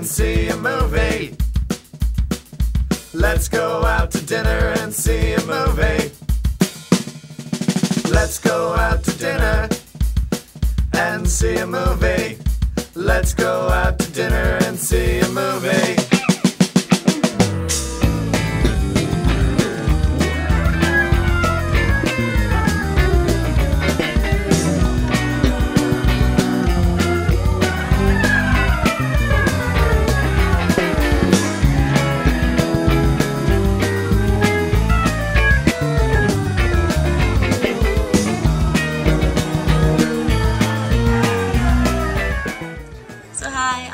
and see a movie. Let's go out to dinner and see a movie. Let's go out to dinner and see a movie. Let's go out to dinner and see a movie.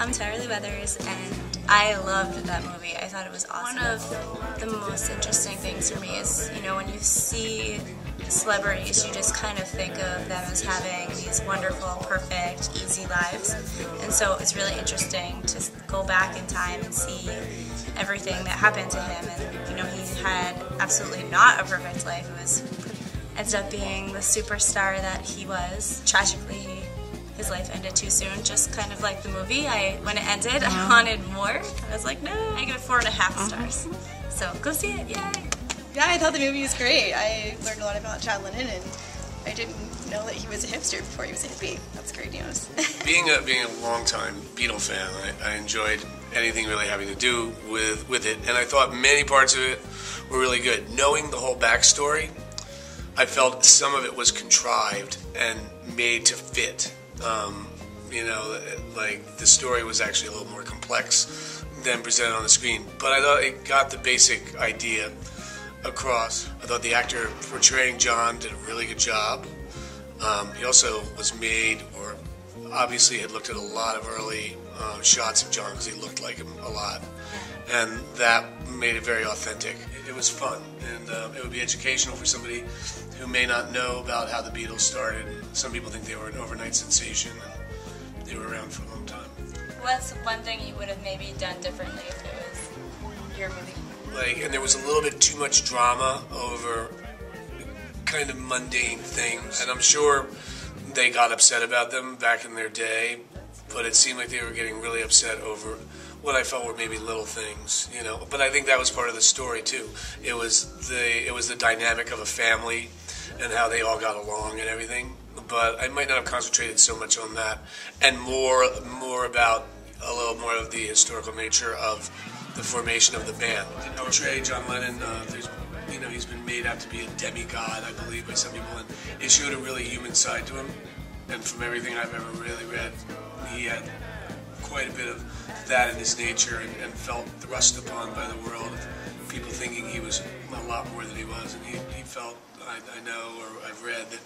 I'm Taraleigh Weathers, and I loved that movie. I thought it was awesome. One of the most interesting things for me is, you know, when you see celebrities, you just kind of think of them as having these wonderful, perfect, easy lives. And so it was really interesting to go back in time and see everything that happened to him. And, you know, he had absolutely not a perfect life. It was ended up being the superstar that he was. Tragically, his life ended too soon, just kind of like the movie. When it ended, I wanted more. I was like, no. I give it 4.5 stars. So go see it, yay! Yeah, I thought the movie was great. I learned a lot about John Lennon, and I didn't know that he was a hipster before he was a hippie. That's great news. being a longtime Beatle fan, I enjoyed anything really having to do with it, and I thought many parts of it were really good. Knowing the whole backstory, I felt some of it was contrived and made to fit. You know, like the story was actually a little more complex than presented on the screen, but I thought it got the basic idea across. I thought the actor portraying John did a really good job. He also was made, or obviously had looked at a lot of early shots of John because he looked like him a lot, and that made it very authentic. It was fun, and it would be educational for somebody who may not know about how the Beatles started. Some people think they were an overnight sensation, and they were around for a long time. What's one thing you would have maybe done differently if it was your movie? And there was a little bit too much drama over kind of mundane things, and I'm sure they got upset about them back in their day, but it seemed like they were getting really upset over what I felt were maybe little things, you know. But I think that was part of the story too. It was the dynamic of a family and how they all got along and everything. But I might not have concentrated so much on that, and more about a little more of the historical nature of the formation of the band. To portray John Lennon, he's been made out to be a demigod, I believe, by some people, and it showed a really human side to him. And from everything I've ever really read, he had quite a bit of that in his nature, and felt thrust upon by the world, people thinking he was a lot more than he was, and he felt, I know, or I've read, that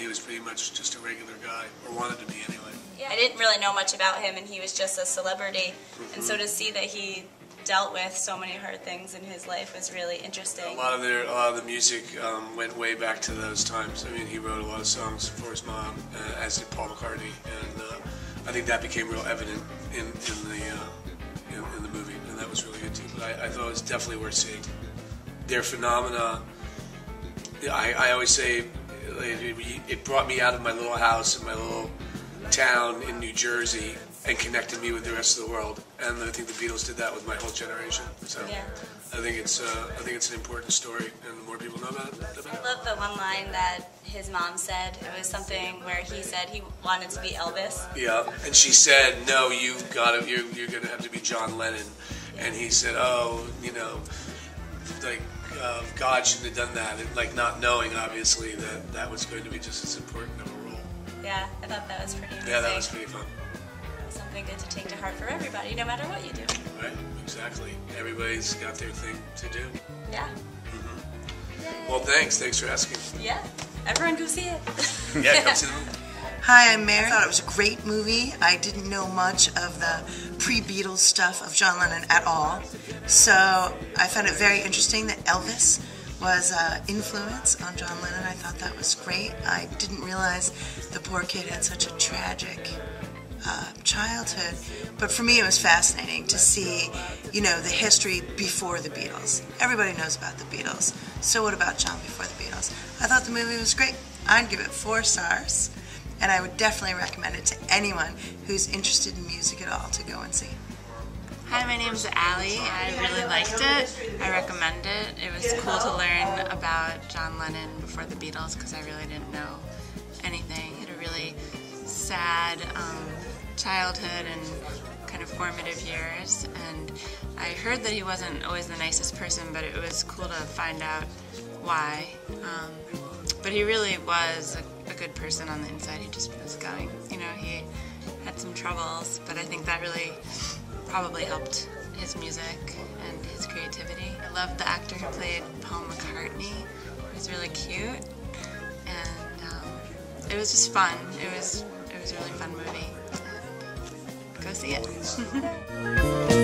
he was pretty much just a regular guy, or wanted to be anyway. Yeah, I didn't really know much about him, and he was just a celebrity, and so to see that he dealt with so many hard things in his life was really interesting. A lot of the music went way back to those times. I mean, he wrote a lot of songs for his mom, as did Paul McCartney, and I think that became real evident in the movie, and that was really good too. But I thought it was definitely worth seeing. Their phenomena, I always say, it brought me out of my little house in my little town in New Jersey and connected me with the rest of the world. And I think the Beatles did that with my whole generation. So yeah. I think it's an important story, and the more people know about it, the better. I love the one line that his mom said. It was something where he said he wanted to be Elvis. Yeah, and she said, "No, you're going to have to be John Lennon." And he said, "Oh, you know, like God shouldn't have done that," and like not knowing obviously that was going to be just as important of a role. Yeah, I thought that was pretty amazing. Yeah, that was pretty fun. Something good to take to heart for everybody, no matter what you do. Right, exactly. Everybody's got their thing to do. Yeah. Well, thanks for asking. Yeah, everyone go see it. Yeah, come see the movie. Hi, I'm Merrill. I thought it was a great movie. I didn't know much of the pre-Beatles stuff of John Lennon at all, so I found it very interesting that Elvis was an influence on John Lennon. I thought that was great. I didn't realize the poor kid had such a tragic childhood, but for me it was fascinating to see, you know, the history before the Beatles. Everybody knows about the Beatles, so what about John before the Beatles? I thought the movie was great. I'd give it 4 stars, and I would definitely recommend it to anyone who's interested in music at all to go and see. Hi, my name's Allie. I really liked it. I recommend it. It was cool to learn about John Lennon before the Beatles because I really didn't know anything. He had a really sad childhood and kind of formative years, and I heard that he wasn't always the nicest person, but it was cool to find out why. But he really was a good person on the inside. He just was going, you know, he had some troubles, but I think that really probably helped his music and his creativity. I loved the actor who played Paul McCartney. He was really cute, and it was just fun. It was a really fun movie. Go see it.